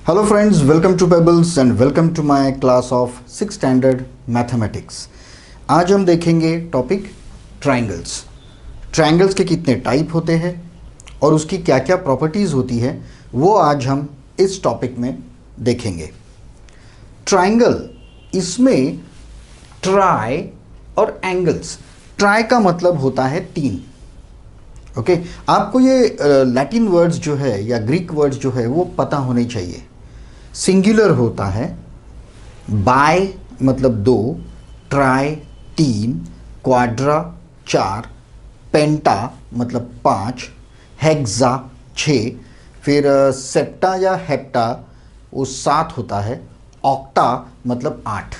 Hello friends, welcome to Pebbles and welcome to my class of 6th standard mathematics. आज हम देखेंगे topic triangles. Triangles के कितने type होते हैं और उसकी क्या क्या प्रॉपर्टीज़ होती है वो आज हम इस टॉपिक में देखेंगे। ट्रायंगल, इसमें ट्राई और एंगल्स। ट्राई का मतलब होता है तीन। ओके, आपको ये लैटिन वर्ड्स जो है या ग्रीक वर्ड्स जो है वो पता होने चाहिए। सिंगुलर होता है, बाय मतलब दो, ट्राई तीन, क्वाड्रा चार, पेंटा मतलब पाँच, हेक्सा छः, फिर सेप्टा या हेप्टा वो सात होता है, ऑक्टा मतलब आठ।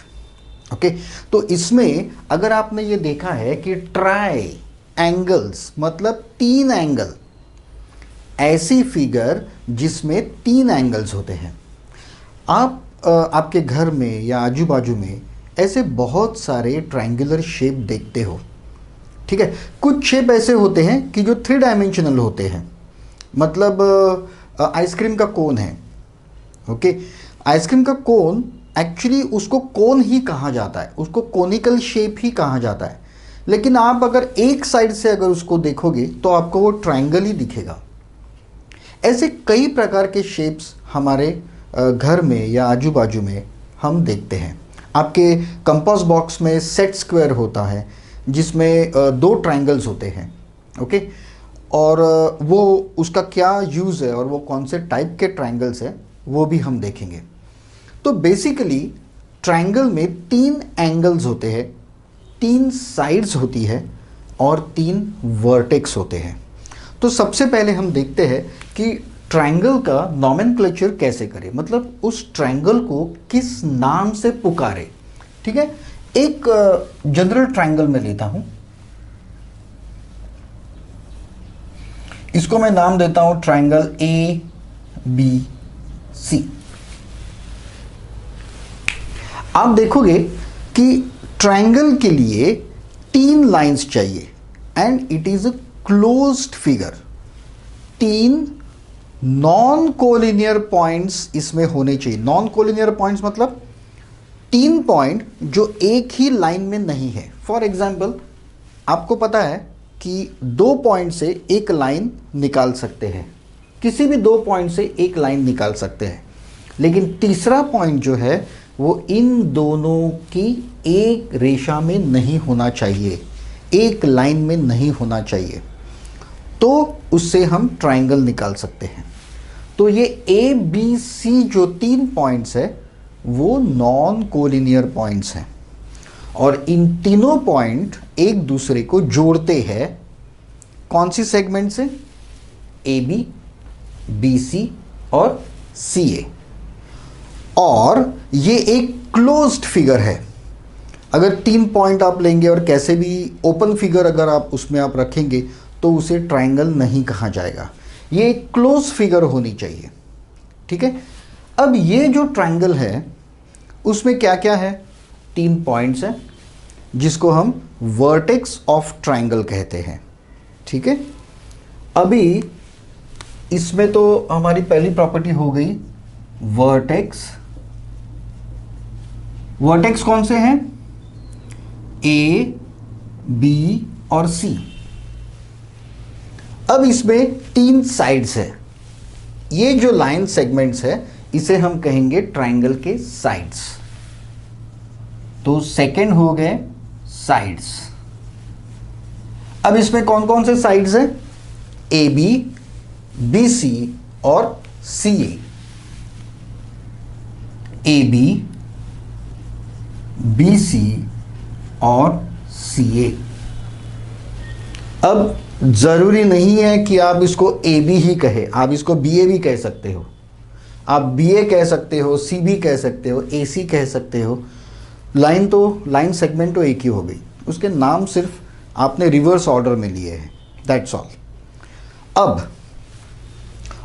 ओके, तो इसमें अगर आपने ये देखा है कि ट्राई एंगल्स मतलब तीन एंगल, ऐसी फिगर जिसमें तीन एंगल्स होते हैं। आप आपके घर में या आजू बाजू में ऐसे बहुत सारे ट्रायंगुलर शेप देखते हो। ठीक है, कुछ शेप ऐसे होते हैं कि जो 3 डायमेंशनल होते हैं, मतलब आइसक्रीम का कोन है। ओके, आइसक्रीम का कोन एक्चुअली उसको कोन ही कहा जाता है, उसको कोनिकल शेप ही कहा जाता है, लेकिन आप अगर एक साइड से अगर उसको देखोगे तो आपको वो ट्रायंगल ही दिखेगा। ऐसे कई प्रकार के शेप्स हमारे घर में या आजू बाजू में हम देखते हैं। आपके कंपास बॉक्स में सेट स्क्वायर होता है जिसमें 2 ट्रायंगल्स होते हैं। ओके, और वो उसका क्या यूज़ है और वो कौन से टाइप के ट्रायंगल्स है वो भी हम देखेंगे। तो बेसिकली ट्रायंगल में 3 एंगल्स होते हैं, 3 साइड्स होती है और 3 वर्टेक्स होते हैं। तो सबसे पहले हम देखते हैं कि ट्रायंगल का नॉमेनक्लेचर कैसे करें, मतलब उस ट्रायंगल को किस नाम से पुकारे। ठीक है, एक जनरल ट्रायंगल में लेता हूं, इसको मैं नाम देता हूं ट्रायंगल ए बी सी। आप देखोगे कि ट्रायंगल के लिए 3 लाइंस चाहिए and it is a closed figure. 3 non collinear points इसमें होने चाहिए। नॉन कोलिनियर पॉइंट्स मतलब 3 पॉइंट जो एक ही लाइन में नहीं है। फॉर एग्जाम्पल, आपको पता है कि 2 पॉइंट से एक लाइन निकाल सकते हैं, किसी भी 2 पॉइंट से एक लाइन निकाल सकते हैं, लेकिन तीसरा पॉइंट जो है वो इन दोनों की एक रेखा में नहीं होना चाहिए, एक लाइन में नहीं होना चाहिए, तो उससे हम ट्रायंगल निकाल सकते हैं। तो ये ए बी सी जो 3 पॉइंट्स है वो नॉन कोलिनियर पॉइंट्स हैं और इन तीनों पॉइंट एक दूसरे को जोड़ते हैं। कौन सी सेगमेंट से? ए बी, बी सी और सी ए। और ये एक क्लोज्ड फिगर है। अगर 3 पॉइंट आप लेंगे और कैसे भी ओपन फिगर अगर आप उसमें आप रखेंगे तो उसे ट्रायंगल नहीं कहा जाएगा, ये एक क्लोज फिगर होनी चाहिए। ठीक है, अब ये जो ट्रायंगल है उसमें क्या क्या है? 3 पॉइंट्स हैं जिसको हम वर्टेक्स ऑफ ट्रायंगल कहते हैं। ठीक है, अभी इसमें तो हमारी पहली प्रॉपर्टी हो गई वर्टेक्स। वर्टेक्स कौन से हैं? ए बी और सी। अब इसमें 3 साइड्स है। ये जो लाइन सेगमेंट्स है इसे हम कहेंगे ट्रायंगल के साइड्स। तो सेकंड हो गए साइड्स। अब इसमें कौन कौन से साइड्स है? ए बी, बी सी और सी ए। ए बी, बी सी और सी ए। अब जरूरी नहीं है कि आप इसको ए बी ही कहे, आप इसको बी ए भी कह सकते हो, आप बी ए कह सकते हो, सी बी कह सकते हो, ए सी कह सकते हो। लाइन सेगमेंट तो एक ही हो गई, उसके नाम सिर्फ आपने रिवर्स ऑर्डर में लिए हैं, दैट्स ऑल। अब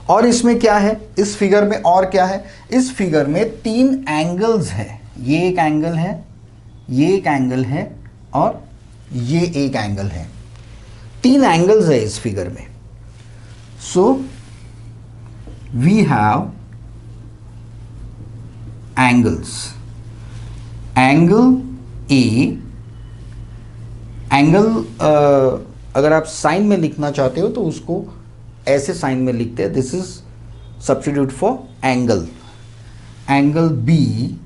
और इसमें क्या है? इस फिगर में और क्या है? इस फिगर में 3 एंगल्स है। ये एक एंगल है, ये एक एंगल है और ये एक एंगल है। 3 एंगल्स है इस फिगर में। सो we have angles, angle A, angle अगर आप साइन में लिखना चाहते हो तो उसको ऐसे साइन में लिखते हैं, this is substitute for angle, angle B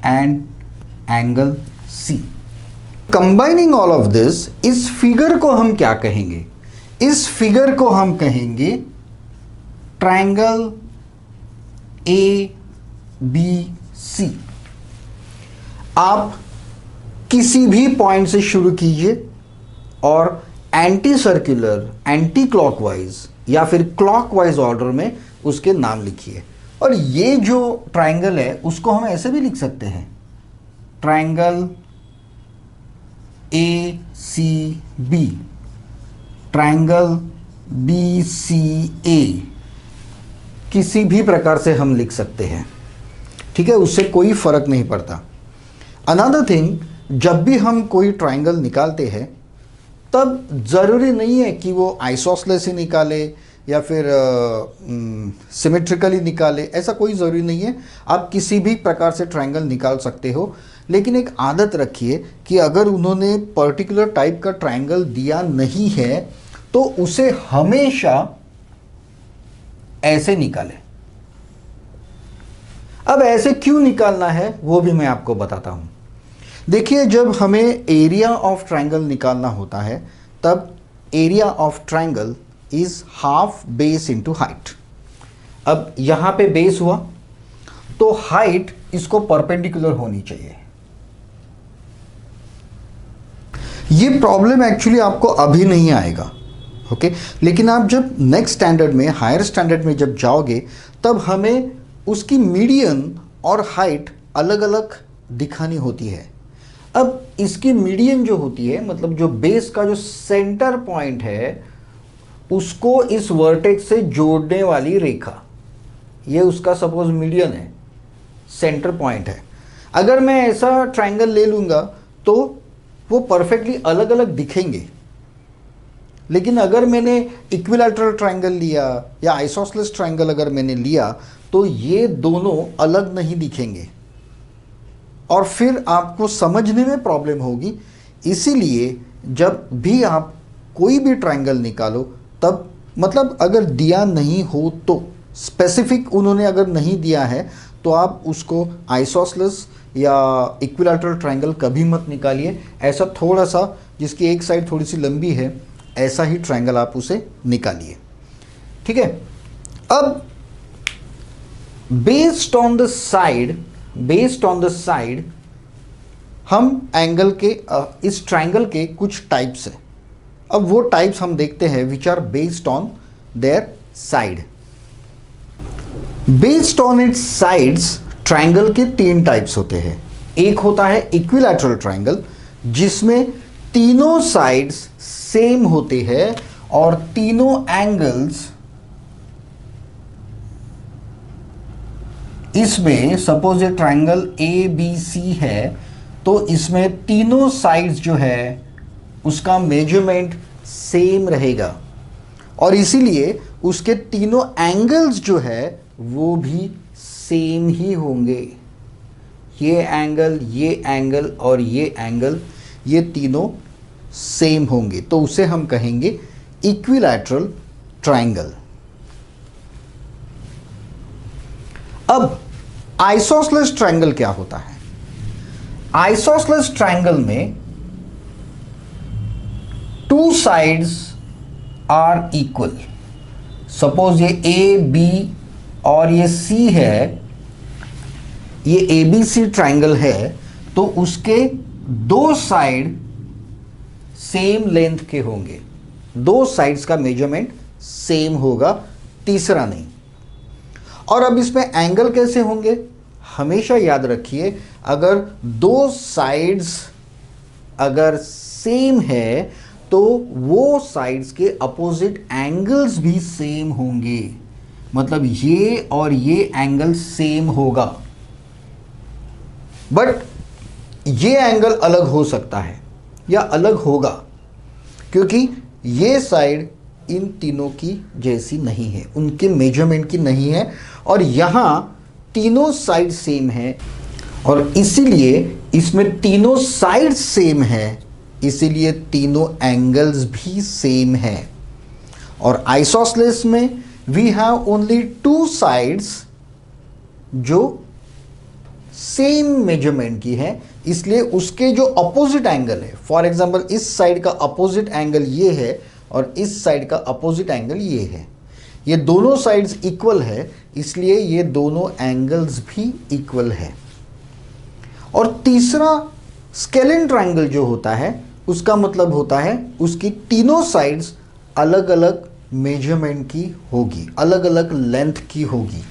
and angle C. Combining all of this, इस फिगर को हम क्या कहेंगे? इस फिगर को हम कहेंगे ट्रायंगल ए बी सी। आप किसी भी पॉइंट से शुरू कीजिए और एंटी सर्कुलर, एंटी क्लॉकवाइज या फिर क्लॉकवाइज ऑर्डर में उसके नाम लिखिए। और ये जो ट्रायंगल है उसको हम ऐसे भी लिख सकते हैं, triangle A C B, triangle B C A, किसी भी प्रकार से हम लिख सकते हैं, ठीक है, उससे कोई फर्क नहीं पड़ता। अनदर थिंग, जब भी हम कोई ट्रायंगल निकालते हैं तब ज़रूरी नहीं है कि वो आइसोसलेस ही निकाले या फिर सिमेट्रिकली निकाले, ऐसा कोई ज़रूरी नहीं है। आप किसी भी प्रकार से ट्रायंगल निकाल सकते हो, लेकिन एक आदत रखिए कि अगर उन्होंने पर्टिकुलर टाइप का ट्रायंगल दिया नहीं है तो उसे हमेशा ऐसे निकालें। अब ऐसे क्यों निकालना है वो भी मैं आपको बताता हूं। देखिए, जब हमें एरिया ऑफ ट्रायंगल निकालना होता है तब area of triangle is half base into height. अब यहां पे बेस हुआ तो हाइट इसको परपेंडिकुलर होनी चाहिए। ये प्रॉब्लम एक्चुअली आपको अभी नहीं आएगा, ओके, लेकिन आप जब नेक्स्ट स्टैंडर्ड में, हायर स्टैंडर्ड में जब जाओगे तब हमें उसकी मीडियन और हाइट अलग अलग दिखानी होती है। अब इसकी मीडियन जो होती है, मतलब जो बेस का जो सेंटर पॉइंट है उसको इस वर्टेक्स से जोड़ने वाली रेखा, ये उसका सपोज मीडियन है, सेंटर पॉइंट है। अगर मैं ऐसा ट्रायंगल ले लूँगा तो वो परफेक्टली अलग अलग दिखेंगे, लेकिन अगर मैंने इक्विलैटरल ट्रायंगल लिया या आइसोसलेस ट्रायंगल अगर मैंने लिया तो ये दोनों अलग नहीं दिखेंगे और फिर आपको समझने में प्रॉब्लम होगी। इसीलिए जब भी आप कोई भी ट्रायंगल निकालो तब, मतलब अगर दिया नहीं हो तो, स्पेसिफिक उन्होंने अगर नहीं दिया है तो आप उसको आइसोसलेस या इक्विलैटरल ट्रायंगल कभी मत निकालिए। ऐसा थोड़ा सा जिसकी एक साइड थोड़ी सी लंबी है, ऐसा ही ट्रायंगल आप उसे निकालिए, ठीक है। अब बेस्ड ऑन द साइड हम एंगल के इस ट्रायंगल के कुछ टाइप्स हैं। अब वो टाइप्स हम देखते हैं which are based on their side. Based on its sides triangle के 3 टाइप्स होते हैं। एक होता है इक्विलैटरल ट्रायंगल जिसमें तीनों साइड्स सेम होते हैं और तीनों एंगल्स, इसमें सपोज ये ट्रायंगल ए बी सी है तो इसमें तीनों साइड्स जो है उसका मेजरमेंट सेम रहेगा और इसीलिए उसके तीनों एंगल्स जो है वो भी सेम ही होंगे। ये एंगल और ये एंगल, ये तीनों सेम होंगे, तो उसे हम कहेंगे इक्विलैटरल ट्रायंगल। अब आइसोसलेस ट्रायंगल क्या होता है? आइसोसलेस ट्रायंगल में 2 साइड्स आर इक्वल। सपोज ये ए बी और ये सी है, ये एबीसी ट्रायंगल है तो उसके 2 साइड सेम लेंथ के होंगे, 2 साइड्स का मेजरमेंट सेम होगा, तीसरा नहीं। और अब इसमें एंगल कैसे होंगे? हमेशा याद रखिए, अगर 2 साइड्स अगर सेम है तो वो साइड्स के अपोजिट एंगल्स भी सेम होंगे, मतलब ये और ये एंगल सेम होगा, बट ये एंगल अलग हो सकता है या अलग होगा क्योंकि ये साइड इन तीनों की जैसी नहीं है, उनके मेजरमेंट की नहीं है और यहाँ तीनों साइड सेम है और इसीलिए इसमें तीनों साइड सेम है, इसीलिए तीनों एंगल्स भी सेम है। और आइसोसेलेस में we have only two sides जो सेम मेजरमेंट की है, इसलिए उसके जो अपोजिट एंगल है, फॉर एग्जांपल इस साइड का अपोजिट एंगल ये है और इस साइड का अपोजिट एंगल ये है, ये दोनों साइड्स इक्वल है, इसलिए ये दोनों एंगल्स भी इक्वल है। और तीसरा स्केलिन ट्रायंगल जो होता है उसका मतलब होता है उसकी तीनों साइड्स अलग अलग मेजरमेंट की होगी, अलग अलग लेंथ की होगी।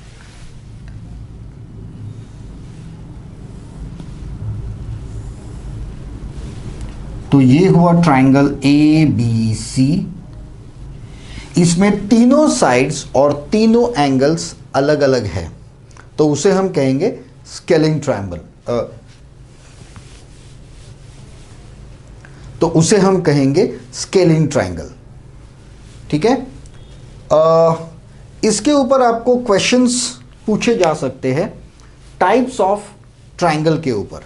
तो ये हुआ ट्रायंगल ए बी सी, इसमें तीनों साइड्स और तीनों एंगल्स अलग अलग है, तो उसे हम कहेंगे स्केलिन ट्रायंगल, तो उसे हम कहेंगे स्केलिन ट्रायंगल। ठीक है, इसके ऊपर आपको क्वेश्चंस पूछे जा सकते हैं टाइप्स ऑफ ट्रायंगल के ऊपर।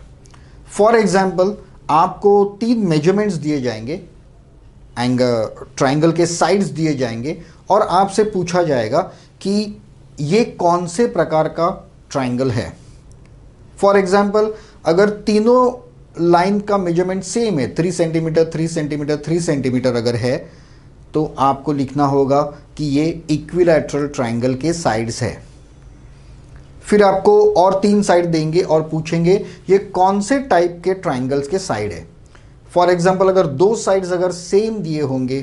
फॉर एग्जांपल आपको 3 मेजरमेंट्स दिए जाएंगे, ट्रायंगल के साइड्स दिए जाएंगे और आपसे पूछा जाएगा कि ये कौन से प्रकार का ट्रायंगल है। फॉर एग्जांपल अगर तीनों लाइन का मेजरमेंट सेम है, 3 सेंटीमीटर 3 सेंटीमीटर 3 सेंटीमीटर अगर है, तो आपको लिखना होगा कि ये इक्विलैटरल ट्रायंगल के साइड्स है। फिर आपको और 3 साइड देंगे और पूछेंगे ये कौन से टाइप के ट्रायंगल्स के साइड है। फॉर एग्जांपल अगर 2 साइड्स अगर सेम दिए होंगे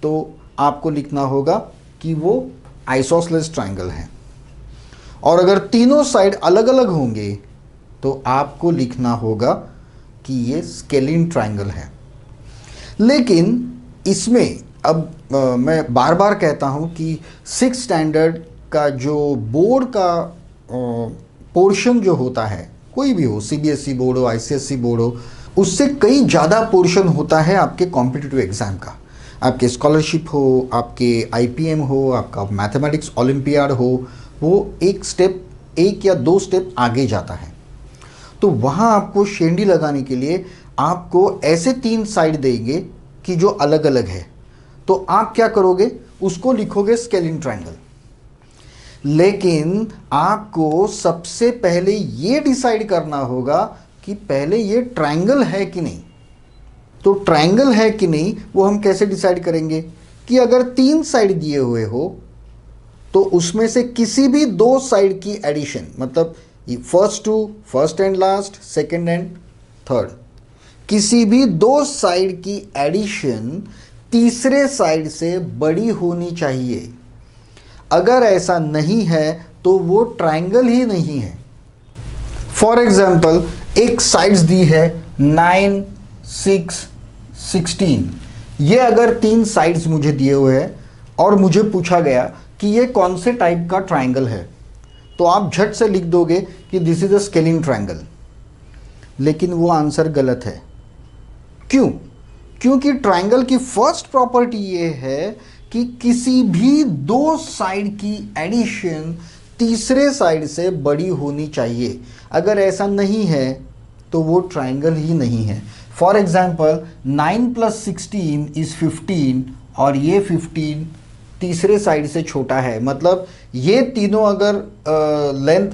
तो आपको लिखना होगा कि वो आइसोसेलेस ट्रायंगल है, और अगर तीनों साइड अलग अलग होंगे तो आपको लिखना होगा कि ये स्केलिन ट्रायंगल है। लेकिन इसमें अब मैं बार बार कहता हूँ कि 6th स्टैंडर्ड का जो बोर्ड का पोर्शन जो होता है, कोई भी हो, सीबीएसई बोर्ड हो, आईसीएसई बोर्ड हो, उससे कई ज़्यादा पोर्शन होता है आपके कॉम्पिटिटिव एग्ज़ाम का। आपके स्कॉलरशिप हो, आपके आईपीएम हो, आपका मैथमेटिक्स ओलंपियाड हो, वो एक या दो स्टेप आगे जाता है। तो वहाँ आपको शेंडी लगाने के लिए आपको ऐसे 3 साइड देंगे कि जो अलग अलग है, तो आप क्या करोगे, उसको लिखोगे स्केलिन ट्रायंगल। लेकिन आपको सबसे पहले ये डिसाइड करना होगा कि पहले ये ट्रायंगल है कि नहीं। तो ट्रायंगल है कि नहीं वो हम कैसे डिसाइड करेंगे कि अगर 3 साइड दिए हुए हो तो उसमें से किसी भी 2 साइड की एडिशन, मतलब first two first and last, second and third, किसी भी 2 साइड की एडिशन तीसरे साइड से बड़ी होनी चाहिए। अगर ऐसा नहीं है तो वो ट्रायंगल ही नहीं है। फॉर एग्जाम्पल एक साइड्स दी है 9, 6, 16, ये अगर 3 साइड्स मुझे दिए हुए हैं और मुझे पूछा गया कि ये कौन से टाइप का ट्रायंगल है, तो आप झट से लिख दोगे कि this is a scalene triangle. लेकिन वो आंसर गलत है। क्यों? क्योंकि ट्रायंगल की फर्स्ट प्रॉपर्टी ये है कि किसी भी 2 साइड की एडिशन तीसरे साइड से बड़ी होनी चाहिए। अगर ऐसा नहीं है तो वो ट्रायंगल ही नहीं है। फॉर एग्जाम्पल 9 + 16 इज 15 और ये 15 तीसरे साइड से छोटा है, मतलब ये तीनों अगर लेंथ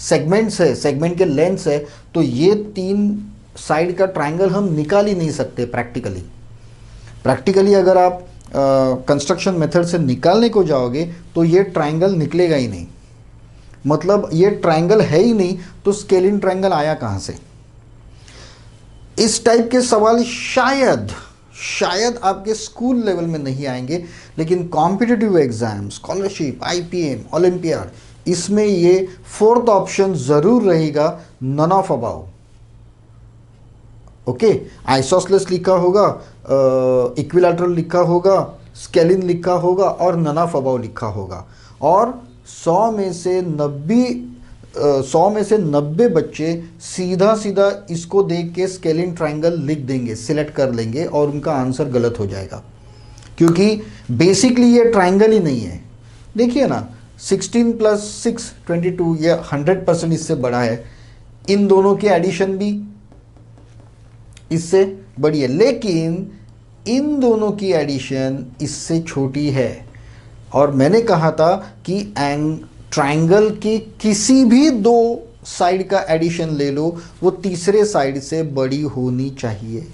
सेगमेंट्स है, सेगमेंट के लेंथ्स है, तो ये 3 साइड का ट्रायंगल हम निकाल ही नहीं सकते प्रैक्टिकली अगर आप कंस्ट्रक्शन मेथड से निकालने को जाओगे तो ये ट्रायंगल निकलेगा ही नहीं, मतलब ये ट्रायंगल है ही नहीं, तो स्केलिन ट्रायंगल आया कहाँ से। इस टाइप के सवाल शायद आपके स्कूल लेवल में नहीं आएंगे, लेकिन competitive exam, scholarship, IPM, olympiad, इसमें ये 4th ऑप्शन ज़रूर रहेगा, none of above. Okay, isosceles लिखा होगा, इक्विलैटरल लिखा होगा, स्केलिन लिखा होगा और नन ऑफ अबाव लिखा होगा। और 100 में से 90 बच्चे सीधा इसको देख के स्केलिन ट्रायंगल लिख देंगे, सिलेक्ट कर लेंगे और उनका आंसर गलत हो जाएगा, क्योंकि बेसिकली ये ट्रायंगल ही नहीं है। देखिए ना, 16 प्लस 6 22, ये 100% इससे बड़ा है। इन दोनों की एडिशन भी इससे बड़ी है, लेकिन इन दोनों की एडिशन इससे छोटी है। और मैंने कहा था कि ट्रायंगल के किसी भी दो साइड का एडिशन ले लो, वो तीसरे साइड से बड़ी होनी चाहिए।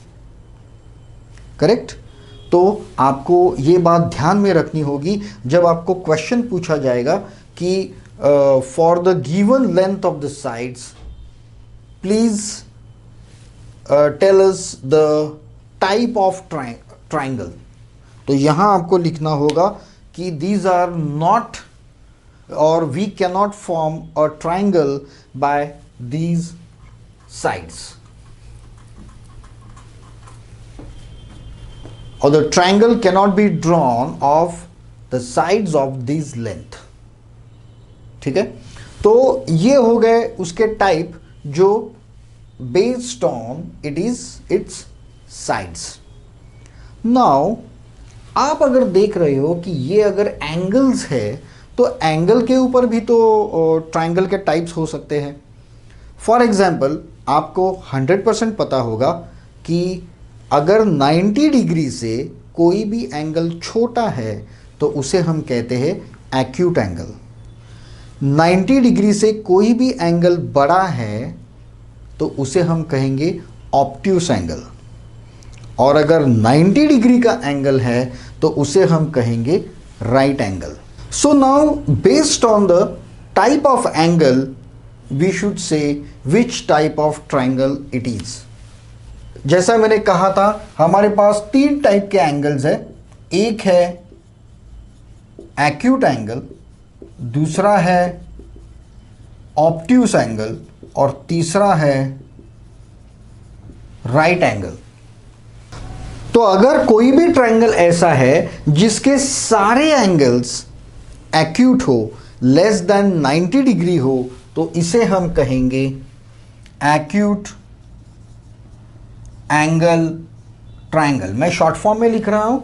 करेक्ट? तो आपको ये बात ध्यान में रखनी होगी जब आपको क्वेश्चन पूछा जाएगा कि for the given length of the sides please tell us the type of triangle. तो यहां आपको लिखना होगा कि दीज आर नॉट और we can not form a triangle by these sides, or the triangle cannot be drawn of the sides of this length। ठीक है? तो ये हो गए उसके टाइप जो based on its sides। Now आप अगर देख रहे हो कि ये अगर एंगल्स है तो एंगल के ऊपर भी तो ट्रायंगल के टाइप्स हो सकते हैं। फॉर एग्जाम्पल आपको 100% पता होगा कि अगर 90 डिग्री से कोई भी एंगल छोटा है तो उसे हम कहते हैं एक्यूट एंगल। 90 डिग्री से कोई भी एंगल बड़ा है तो उसे हम कहेंगे ऑब्ट्यूस एंगल। और अगर 90 डिग्री का एंगल है तो उसे हम कहेंगे right angle. So now based on the type of angle we should say which type of triangle it is. जैसा मैंने कहा था हमारे पास तीन टाइप के एंगल्स है। एक है एक्यूट एंगल, दूसरा है ऑब्ट्यूस एंगल और तीसरा है राइट एंगल। तो अगर कोई भी ट्रायंगल ऐसा है जिसके सारे एंगल्स एक्यूट हो, लेस देन 90 डिग्री हो, तो इसे हम कहेंगे एक्यूट एंगल ट्रायंगल। मैं शॉर्ट फॉर्म में लिख रहा हूं,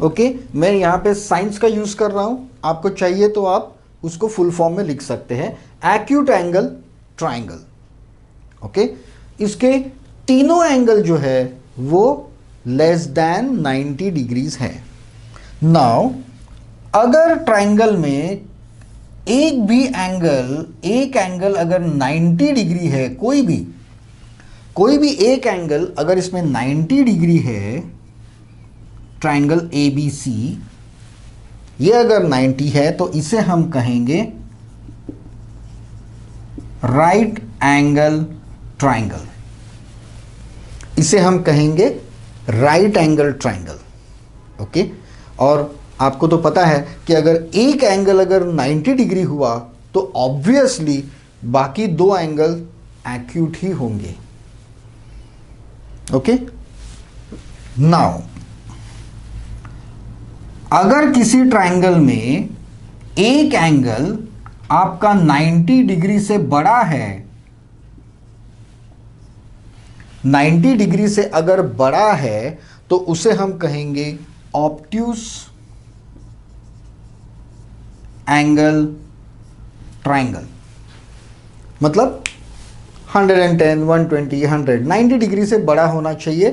ओके? मैं यहां पे साइंस का यूज कर रहा हूं, आपको चाहिए तो आप उसको फुल फॉर्म में लिख सकते हैं, एक्यूट एंगल ट्रायंगल। ओके? इसके तीनों एंगल जो है वो लेस देन 90 डिग्रीज है। नाउ अगर ट्रायंगल में एक एंगल अगर 90 डिग्री है, कोई भी एक एंगल अगर इसमें 90 डिग्री है, ट्रायंगल ABC, ये अगर 90 है तो इसे हम कहेंगे राइट एंगल ट्रायंगल। इसे हम कहेंगे राइट एंगल ट्रायंगल। ओके? और आपको तो पता है कि अगर एक एंगल अगर 90 डिग्री हुआ तो ऑब्वियसली बाकी दो एंगल एक्यूट ही होंगे। ओके? नाउ अगर किसी ट्रायंगल में एक एंगल आपका 90 डिग्री से बड़ा है, 90 डिग्री से अगर बड़ा है तो उसे हम कहेंगे ऑब्ट्यूस एंगल ट्रायंगल। मतलब 110, 120, 100, 90 डिग्री से बड़ा होना चाहिए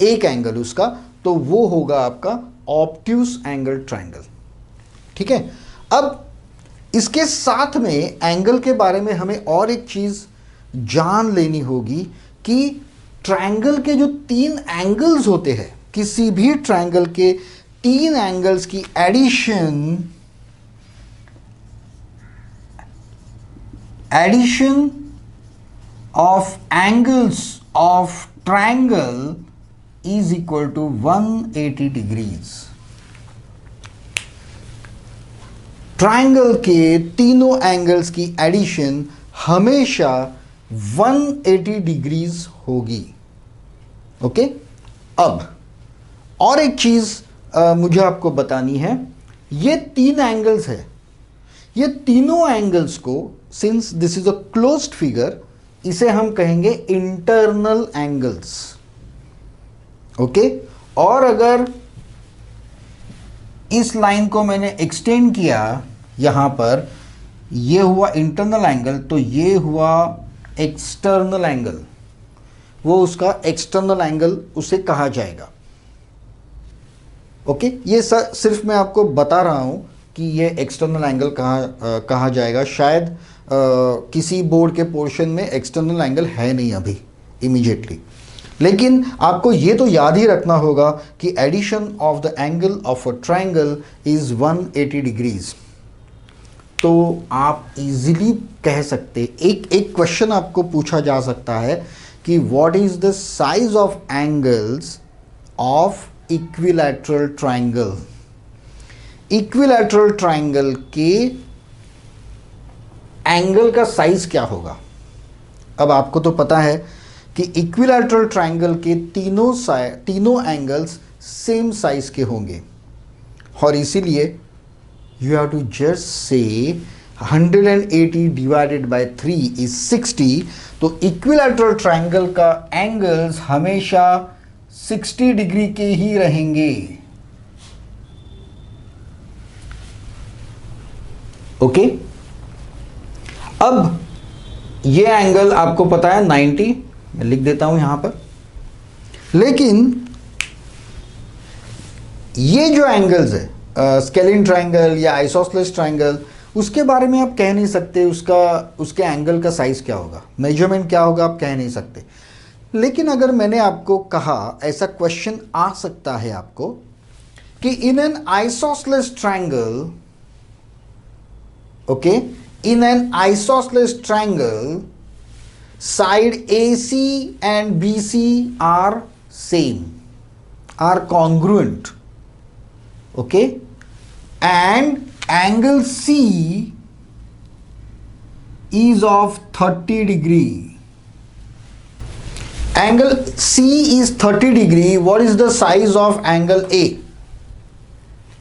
एक एंगल उसका, तो वो होगा आपका ऑब्ट्यूस एंगल ट्रायंगल। ठीक है? अब इसके साथ में एंगल के बारे में हमें और एक चीज जान लेनी होगी कि ट्रायंगल के जो तीन एंगल्स होते हैं, किसी भी ट्रायंगल के तीन एंगल्स की addition of angles of triangle is equal to 180 degrees। Triangle के तीनों एंगल्स की एडिशन हमेशा 180 डिग्रीज होगी। ओके? अब और एक चीज मुझे आपको बतानी है, ये तीन एंगल्स है, ये तीनों एंगल्स को, since this is a closed figure, इसे हम कहेंगे इंटरनल एंगल्स। ओके? और अगर इस लाइन को मैंने एक्सटेंड किया यहाँ पर ये हुआ इंटरनल एंगल, तो ये हुआ एक्सटर्नल एंगल, वो उसका एक्सटर्नल एंगल उसे कहा जाएगा। ओके, ये सिर्फ मैं आपको बता रहा हूँ कि ये एक्सटर्नल एंगल कहा जाएगा। शायद किसी बोर्ड के पोर्शन में एक्सटर्नल एंगल है नहीं अभी इमीडिएटली, लेकिन आपको ये तो याद ही रखना होगा कि addition of the angle of a triangle is 180 degrees. तो आप इजीली कह सकते, एक क्वेश्चन आपको पूछा जा सकता है कि what is the size of angles of equilateral triangle. Equilateral triangle के एंगल का साइज क्या होगा। अब आपको तो पता है कि इक्विलैटरल ट्रायंगल के तीनों एंगल्स सेम साइज के होंगे, और इसीलिए you have to just say 180 divided by 3 is 60। तो इक्विलैटरल ट्रायंगल का एंगल्स हमेशा 60 डिग्री के ही रहेंगे। ओके, अब ये एंगल आपको पता है 90, मैं लिख देता हूं यहां पर। लेकिन ये जो एंगल्स है स्केलिन ट्रायंगल या आइसोसेलेस ट्रायंगल, उसके बारे में आप कह नहीं सकते उसके एंगल का साइज क्या होगा, मेजरमेंट क्या होगा, आप कह नहीं सकते। लेकिन अगर मैंने आपको कहा, ऐसा क्वेश्चन आ सकता है आपको कि in an isosceles triangle, okay, in an isosceles triangle side AC and BC are same, are congruent, okay, and angle C is of 30 degree. Angle C is 30 degree. What is the size of angle A?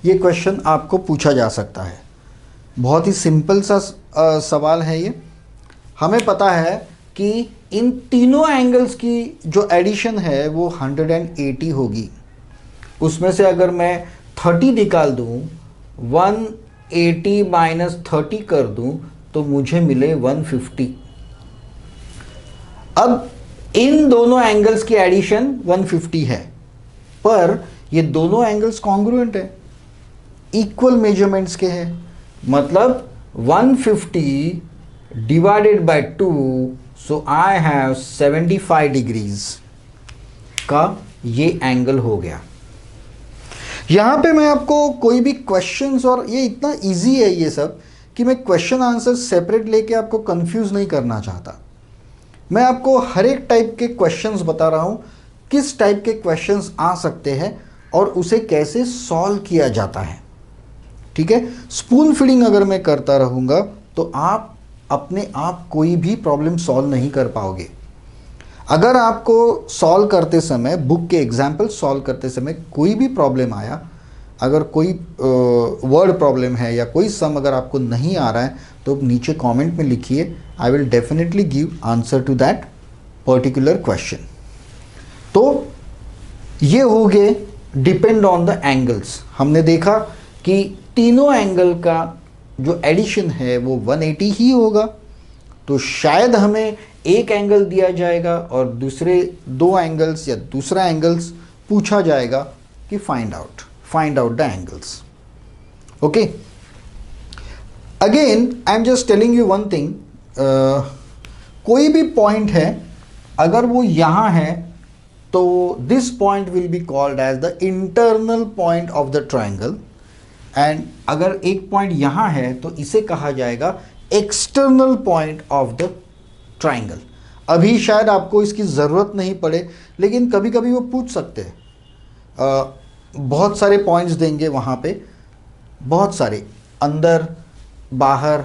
ये question आपको पूछा जा सकता है। बहुत ही simple सा सवाल है ये। हमें पता है कि इन तीनों एंगल्स की जो एडिशन है वो 180 होगी। उसमें से अगर मैं 30 निकाल दूं, 180 माइनस 30 कर दूं, तो मुझे मिले 150। अब इन दोनों एंगल्स की एडिशन 150 है, पर ये दोनों एंगल्स कॉन्ग्रुएंट है, इक्वल मेजरमेंट्स के हैं। मतलब 150 divided by 2, so I have 75 degrees का ये एंगल हो गया। यहां पे मैं आपको कोई भी क्वेश्चंस, और ये इतना इजी है ये सब कि मैं क्वेश्चन आंसर सेपरेट लेके आपको कंफ्यूज नहीं करना चाहता। मैं आपको हर एक टाइप के क्वेश्चंस बता रहा हूं, किस टाइप के क्वेश्चंस आ सकते हैं और उसे कैसे सॉल्व किया जाता है। ठीक है, स्पून फीडिंग अगर मैं करता रहूंगा तो आप अपने आप कोई भी प्रॉब्लम सॉल्व नहीं कर पाओगे। अगर आपको सॉल्व करते समय, बुक के एग्जाम्पल सॉल्व करते समय कोई भी प्रॉब्लम आया, अगर कोई वर्ड प्रॉब्लम है या कोई सम अगर आपको नहीं आ रहा है, तो नीचे कमेंट में लिखिए, I will definitely give answer to that particular question. तो ये हो गए डिपेंड ऑन द एंगल्स। हमने देखा कि तीनों एंगल का जो एडिशन है वो 180 ही होगा, तो शायद हमें एक एंगल दिया जाएगा और दूसरे दो एंगल्स या दूसरा एंगल्स पूछा जाएगा कि find out the angles. Okay, again I am just telling you one thing, कोई भी पॉइंट है अगर वो यहां है तो this point will be called as the internal point of the triangle, and अगर एक पॉइंट यहां है तो इसे कहा जाएगा external point of the triangle. अभी शायद आपको इसकी ज़रूरत नहीं पड़े, लेकिन कभी कभी वो पूछ सकते हैं। बहुत सारे पॉइंट्स देंगे वहाँ पे, बहुत सारे, अंदर बाहर,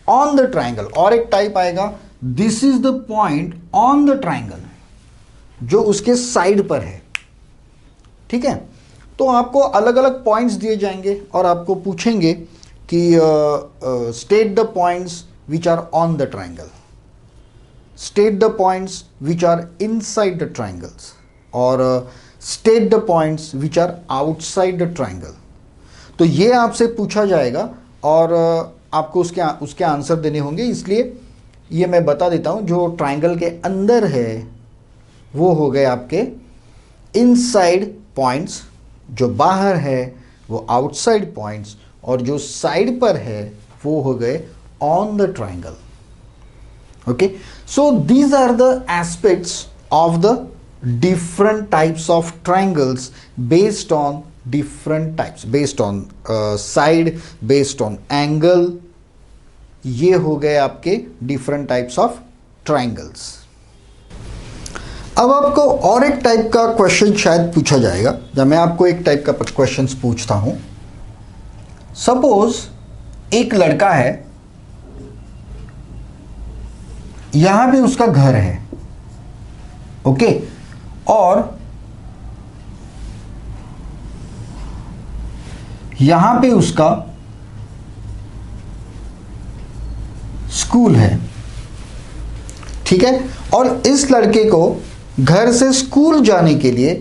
ऑन द ट्रायंगल, और एक टाइप आएगा this is the point on the triangle, जो उसके साइड पर है। ठीक है, तो आपको अलग अलग पॉइंट्स दिए जाएंगे और आपको पूछेंगे कि state the points which are on the triangle, state the points which are inside the triangles, और state the points which are outside the triangle. तो ये आपसे पूछा जाएगा और आपको उसके आंसर देने होंगे, इसलिए ये मैं बता देता हूँ। जो ट्राइंगल के अंदर है वो हो गए आपके इनसाइड पॉइंट्स, जो बाहर है वो आउटसाइड पॉइंट्स, और जो साइड पर है वो हो गए on the triangle. Okay, so these are the aspects of the different types of triangles based on different types, based on side, based on angle। ये हो गए आपके different types of triangles। अब आपको और एक टाइप का क्वेश्चन शायद पूछा जाएगा, जब मैं आपको एक टाइप का क्वेश्चन पूछता हूं। सपोज एक लड़का है, यहां पे उसका घर है, ओके, और यहां पे उसका स्कूल है, ठीक है। और इस लड़के को घर से स्कूल जाने के लिए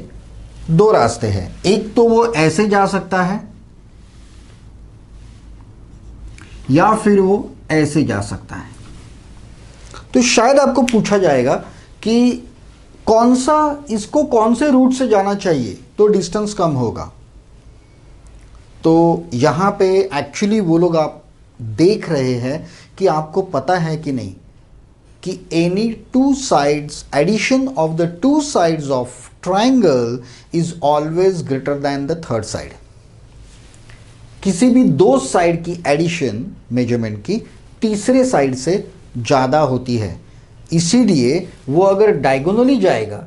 दो रास्ते हैं। एक तो वो ऐसे जा सकता है या फिर वो ऐसे जा सकता है। तो शायद आपको पूछा जाएगा कि इसको कौन से रूट से जाना चाहिए तो डिस्टेंस कम होगा। तो यहां पे एक्चुअली वो लोग आप देख रहे हैं कि आपको पता है कि नहीं कि any two sides, addition of the two sides of triangle is always greater than the third side. किसी भी दो साइड की एडिशन मेजरमेंट की तीसरे साइड से ज़्यादा होती है। इसीलिए वो अगर डायगोनली जाएगा,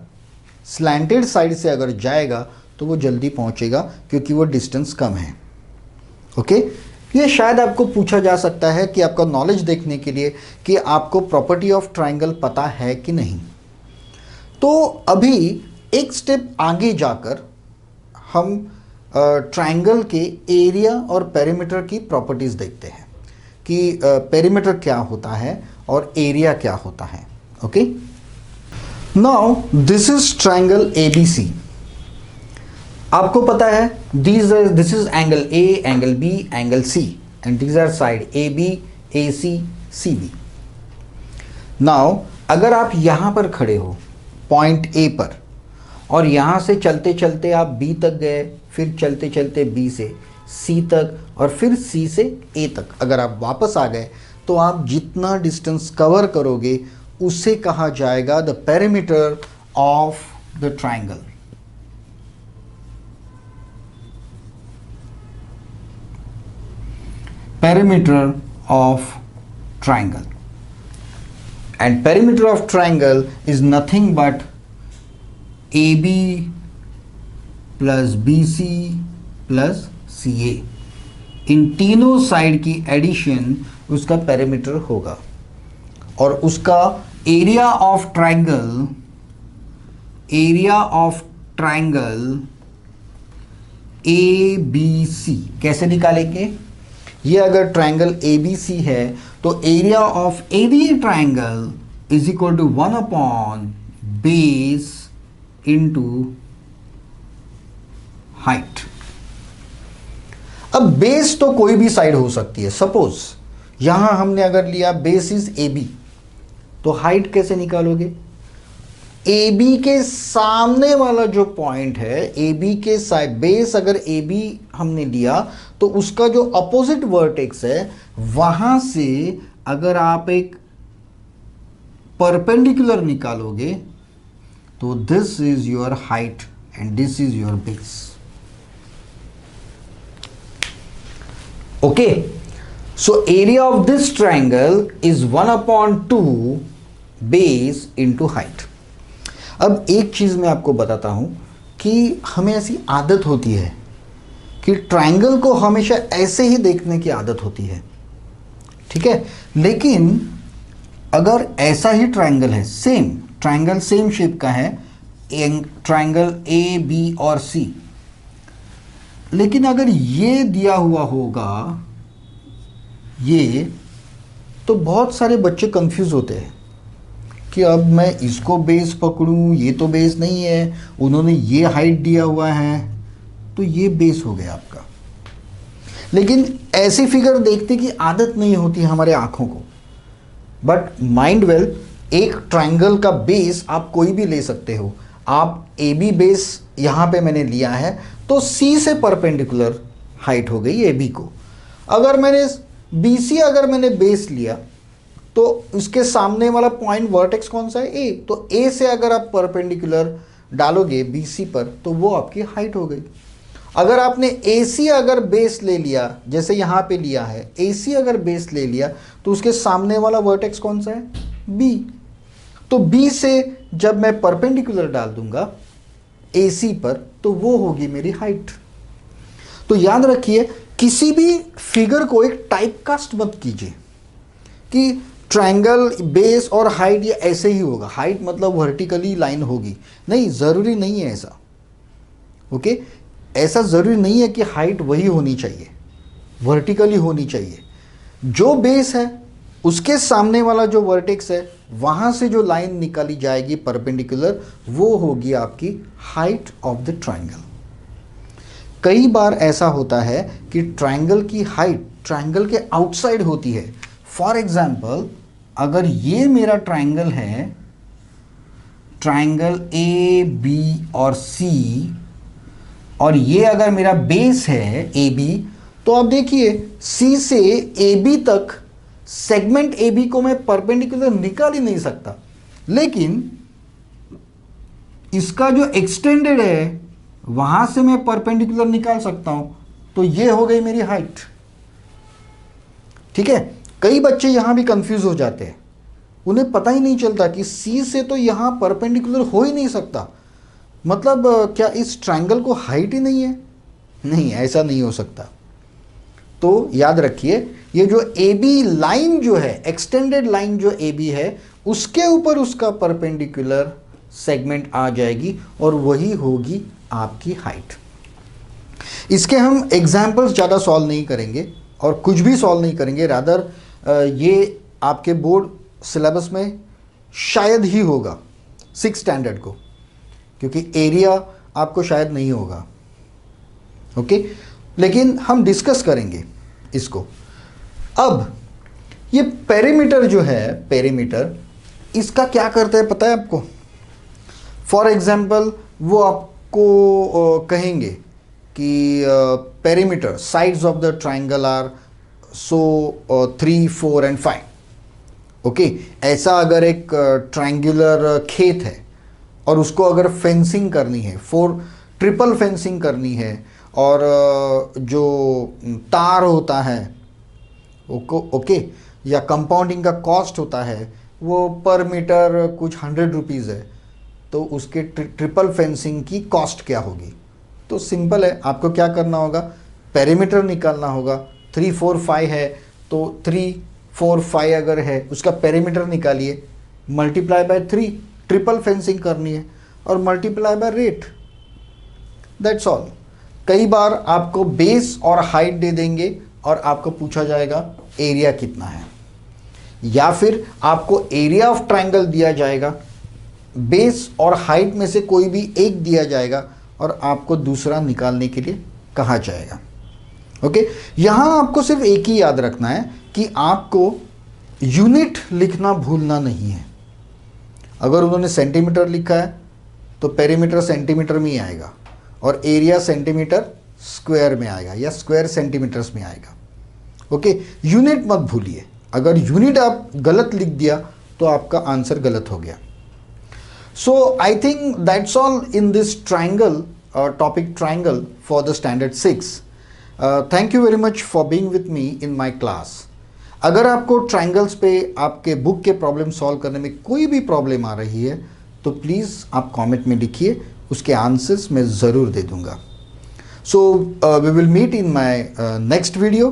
स्लैंटेड साइड से अगर जाएगा, तो वो जल्दी पहुंचेगा क्योंकि वो डिस्टेंस कम है। ओके, ये शायद आपको पूछा जा सकता है कि आपका नॉलेज देखने के लिए कि आपको प्रॉपर्टी ऑफ ट्राइंगल पता है कि नहीं। तो अभी एक स्टेप आगे जाकर हम ट्राइंगल के एरिया और पेरीमीटर की प्रॉपर्टीज देखते हैं कि पेरीमीटर क्या होता है और एरिया क्या होता है। Okay, now this is triangle ABC। आपको पता है this is angle A, angle B, angle C, and these are side AB, AC, CB। Now अगर आप यहां पर खड़े हो पॉइंट A पर, और यहां से चलते चलते आप B तक गए, फिर चलते चलते B से C तक, और फिर C से A तक अगर आप वापस आ गए, तो आप जितना डिस्टेंस कवर करोगे उसे कहा जाएगा the perimeter of the triangle. Perimeter of triangle, and perimeter of triangle is nothing but AB plus BC plus CA। इन तीनों साइड की एडिशन उसका पेरीमीटर होगा, और उसका एरिया ऑफ ट्राइंगल ABC कैसे निकालेंगे? ये अगर ट्राइंगल ABC है तो area of area triangle is equal to 1 upon base into height. अब बेस तो कोई भी साइड हो सकती है। सपोज यहां हमने अगर लिया बेस इज AB, तो हाइट कैसे निकालोगे? AB के सामने वाला जो पॉइंट है, AB के साइड, बेस अगर AB हमने लिया तो उसका जो अपोजिट वर्टेक्स है वहां से अगर आप एक परपेंडिकुलर निकालोगे तो this is your height and this is your base. Okay, so area of this triangle is 1 upon 2 base into height। अब एक चीज मैं आपको बताता हूं कि हमें ऐसी आदत होती है कि ट्राइंगल को हमेशा ऐसे ही देखने की आदत होती है, ठीक है। लेकिन अगर ऐसा ही ट्राइंगल है, सेम ट्राइंगल सेम शेप का है, ट्राइंगल A, B और C, लेकिन अगर ये दिया हुआ होगा ये, तो बहुत सारे बच्चे कंफ्यूज होते हैं कि अब मैं इसको बेस पकड़ूं, ये तो बेस नहीं है, उन्होंने ये हाइट दिया हुआ है तो ये बेस हो गया आपका। लेकिन ऐसी फिगर देखने की आदत नहीं होती हमारे आँखों को। बट माइंड वेल, एक ट्रायंगल का बेस आप कोई भी ले सकते हो। आप ए बी बेस यहाँ पे मैंने लिया है, तो सी से परपेंडिकुलर हाइट हो गई ए बी को। अगर मैंने बी सी अगर मैंने बेस लिया तो उसके सामने वाला पॉइंट वर्टेक्स कौन सा है, ए। तो ए से अगर आप परपेंडिकुलर डालोगे बी सी पर तो वो आपकी हाइट हो गई। अगर आपने ए सी अगर बेस ले लिया, जैसे यहाँ पे लिया है, ए सी अगर बेस ले लिया तो उसके सामने वाला वर्टेक्स कौन सा है, बी। तो बी से जब मैं परपेंडिकुलर डाल दूंगा ए सी पर तो वो होगी मेरी हाइट। तो याद रखिए, किसी भी फिगर को एक टाइप कास्ट मत कीजिए कि ट्रायंगल बेस और हाइट ये ऐसे ही होगा, हाइट मतलब वर्टिकली लाइन होगी। नहीं, ज़रूरी नहीं है ऐसा। ओके, ऐसा ज़रूरी नहीं है कि हाइट वही होनी चाहिए, वर्टिकली होनी चाहिए। जो बेस है उसके सामने वाला जो वर्टेक्स है वहाँ से जो लाइन निकाली जाएगी परपेंडिकुलर, वो होगी आपकी हाइट ऑफ द ट्रायंगल। कई बार ऐसा होता है कि ट्रायंगल की हाइट ट्रायंगल के आउटसाइड होती है। फॉर एग्जाम्पल, अगर ये मेरा ट्रायंगल है, ट्रायंगल ए बी और सी, और ये अगर मेरा बेस है ए बी, तो आप देखिए सी से ए बी तक सेगमेंट ए बी को मैं परपेंडिकुलर निकाल ही नहीं सकता, लेकिन इसका जो एक्सटेंडेड है वहां से मैं परपेंडिकुलर निकाल सकता हूं। तो ये हो गई मेरी हाइट। ठीक है, कई बच्चे यहां भी कंफ्यूज हो जाते हैं, उन्हें पता ही नहीं चलता कि सी से तो यहां परपेंडिकुलर हो ही नहीं सकता, मतलब क्या इस ट्रायंगल को हाइट ही नहीं है? नहीं, ऐसा नहीं हो सकता। तो याद रखिए, ये जो ए बी लाइन जो है, एक्सटेंडेड लाइन जो ए बी है, उसके ऊपर उसका परपेंडिकुलर सेगमेंट आ जाएगी और वही होगी आपकी हाइट। इसके हम एग्जाम्पल्स ज़्यादा सॉल्व नहीं करेंगे और कुछ भी सॉल्व नहीं करेंगे, रादर ये आपके बोर्ड सिलेबस में शायद ही होगा 6 स्टैंडर्ड को, क्योंकि एरिया आपको शायद नहीं होगा। ओके, लेकिन हम डिस्कस करेंगे इसको। अब ये पेरीमीटर जो है, पेरीमीटर इसका क्या करता है पता है आपको? फॉर एग्जाम्पल, वो आपको कहेंगे कि perimeter sides of the triangle are so 3, 4 and 5। Okay, ऐसा अगर एक ट्रायंगुलर खेत है और उसको अगर फेंसिंग करनी है, 4 ट्रिपल फेंसिंग करनी है, और जो तार होता है ओके, या कंपाउंडिंग का कॉस्ट होता है वो पर मीटर कुछ 100 रुपीज़ है, तो उसके ट्रिपल फेंसिंग की कॉस्ट क्या होगी? तो सिंपल है, आपको क्या करना होगा, पेरीमीटर निकालना होगा। 3, 4, 5 है तो 3, 4, 5 अगर है उसका पेरीमीटर निकालिए, मल्टीप्लाई बाय 3, ट्रिपल फेंसिंग करनी है, और multiply by rate, that's all. कई बार आपको बेस और हाइट दे देंगे और आपको पूछा जाएगा एरिया कितना है, या फिर आपको एरिया ऑफ ट्रायंगल दिया जाएगा, बेस और हाइट में से कोई भी एक दिया जाएगा और आपको दूसरा निकालने के लिए कहा जाएगा। ओके, यहाँ आपको सिर्फ एक ही याद रखना है कि आपको यूनिट लिखना भूलना नहीं है। अगर उन्होंने सेंटीमीटर लिखा है तो पेरीमीटर सेंटीमीटर में ही आएगा, और एरिया सेंटीमीटर स्क्वायर में आएगा या स्क्वायर सेंटीमीटर्स में आएगा। ओके, यूनिट मत भूलिए, अगर यूनिट आप गलत लिख दिया तो आपका आंसर गलत हो गया। So I think that's all in this triangle topic, triangle for the standard 6। Thank you very much for being with me in my class. अगर आपको ट्रायंगल्स पे आपके बुक के प्रॉब्लम सॉल्व करने में कोई भी प्रॉब्लम आ रही है तो प्लीज़ आप कमेंट में लिखिए, उसके आंसर्स मैं ज़रूर दे दूंगा। So we will meet in my next video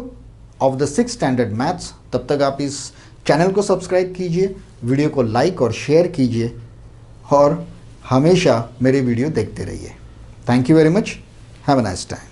of the 6th standard maths. तब तक आप इस चैनल को सब्सक्राइब कीजिए, वीडियो को लाइक और शेयर कीजिए, और हमेशा मेरे वीडियो देखते रहिए। Thank you very much, have a nice time.